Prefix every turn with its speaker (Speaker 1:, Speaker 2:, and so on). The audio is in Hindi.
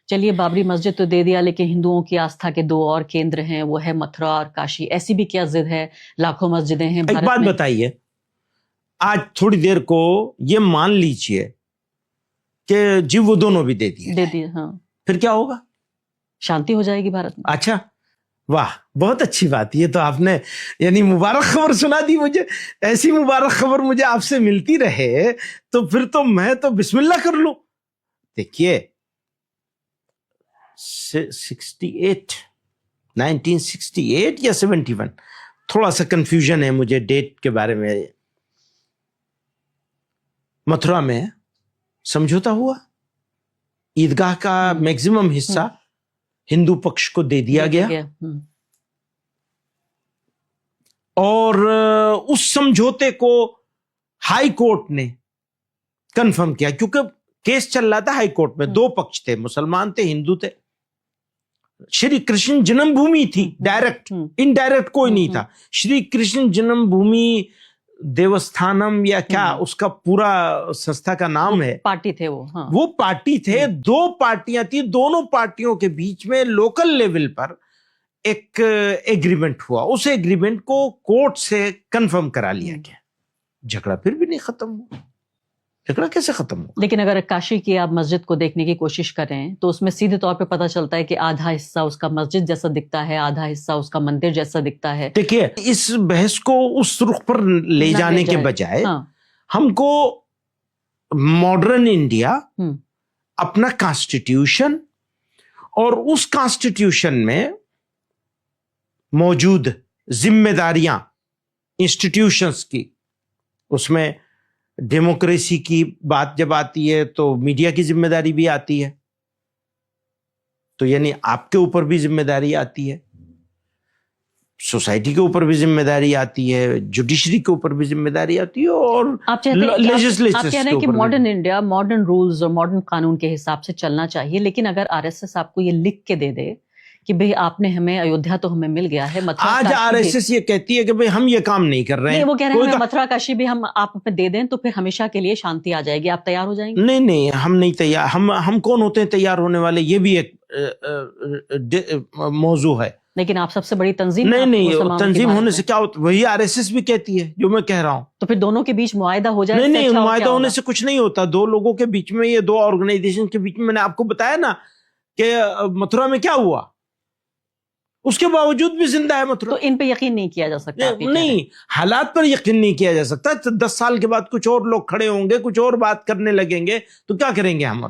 Speaker 1: चलिए, बाबरी मस्जिद तो दे दिया, लेकिन हिंदुओं की आस्था के दो और केंद्र हैं, वो है मथुरा और काशी। ऐसी भी क्या जिद है? लाखों मस्जिदें हैं
Speaker 2: एक
Speaker 1: भारत
Speaker 2: बात
Speaker 1: में।
Speaker 2: बताइए, आज थोड़ी देर को ये मान लीजिए कि जी वो दोनों भी दे दिए,
Speaker 1: हाँ,
Speaker 2: फिर क्या होगा?
Speaker 1: शांति हो जाएगी भारत में।
Speaker 2: अच्छा, वाह, बहुत अच्छी बात। ये तो आपने यानी मुबारक खबर सुना दी मुझे। ऐसी मुबारक खबर मुझे आपसे मिलती रहे तो फिर तो मैं तो बिस्मिल्लाह कर लूं। देखिए, 1968 या 71, थोड़ा सा कंफ्यूजन है मुझे डेट के बारे में। मथुरा में समझौता हुआ, ईदगाह का मैक्सिमम हिस्सा हिंदू पक्ष को दे दिया गया। और उस समझौते को हाई कोर्ट ने कंफर्म किया, क्योंकि केस चल रहा था हाई कोर्ट में। दो पक्ष थे, मुसलमान थे, हिंदू थे। श्री कृष्ण जन्मभूमि थी, डायरेक्ट, इनडायरेक्ट कोई नहीं था। श्री कृष्ण जन्मभूमि देवस्थानम या क्या उसका पूरा संस्था का नाम है,
Speaker 1: पार्टी थे वो। हाँ।
Speaker 2: वो पार्टी थे। दो पार्टियां थी, दोनों पार्टियों के बीच में लोकल लेवल पर एक एग्रीमेंट हुआ। उस एग्रीमेंट को कोर्ट से कंफर्म करा लिया गया। झगड़ा फिर भी नहीं खत्म हुआ। झगड़ा कैसे खत्म हुआ?
Speaker 1: लेकिन अगर काशी की आप मस्जिद को देखने की कोशिश करें तो उसमें सीधे तौर पे पता चलता है कि आधा हिस्सा उसका मस्जिद जैसा दिखता है, आधा हिस्सा उसका मंदिर जैसा दिखता है।
Speaker 2: देखिए, इस बहस को उस रुख पर ले जाने के बजाय हमको मॉडर्न इंडिया, अपना कॉन्स्टिट्यूशन और उस कॉन्स्टिट्यूशन में मौजूद जिम्मेदारियां इंस्टीट्यूशंस की, उसमें डेमोक्रेसी की बात जब आती है तो मीडिया की जिम्मेदारी भी आती है। तो यानी आपके ऊपर भी जिम्मेदारी आती है, सोसाइटी के ऊपर भी जिम्मेदारी आती है, जुडिशरी के ऊपर भी जिम्मेदारी आती है, और
Speaker 1: आप कह रहे हैं कि मॉडर्न इंडिया मॉडर्न रूल्स और मॉडर्न कानून के हिसाब से चलना चाहिए। लेकिन अगर आरएसएस आपको ये लिख के दे दे कि भाई आपने हमें, अयोध्या तो हमें मिल गया है, मथुरा
Speaker 2: आज आरएसएस ये कहती है कि भाई हम ये काम नहीं कर रहे हैं,
Speaker 1: वो कह रहे हैं मथुरा काशी भी हम आप पे दे दें तो फिर हमेशा के लिए शांति आ जाएगी, आप तैयार हो जाएंगे?
Speaker 2: नहीं नहीं, हम नहीं तैयार। हम कौन होते हैं तैयार होने वाले? ये भी एक मौजू है।
Speaker 1: लेकिन आप सबसे बड़ी तंजीम।
Speaker 2: नहीं, तंजीम होने से क्या होता? वही आरएसएस भी कहती है जो मैं कह रहा हूं।
Speaker 1: तो फिर दोनों के बीच मुआयदा हो जाए?
Speaker 2: नहीं, मुआयदा होने से कुछ नहीं होता। दो लोगों के बीच में, ये दो ऑर्गेनाइजेशन के बीच में, मैंने आपको बताया ना कि मथुरा में क्या हुआ, उसके बावजूद भी जिंदा है मथुरा।
Speaker 1: तो इन पे यकीन नहीं किया जा सकता?
Speaker 2: नहीं, हालात पर यकीन नहीं किया जा सकता। 10 साल के बाद कुछ और लोग खड़े होंगे, कुछ और बात करने लगेंगे, तो क्या करेंगे हम?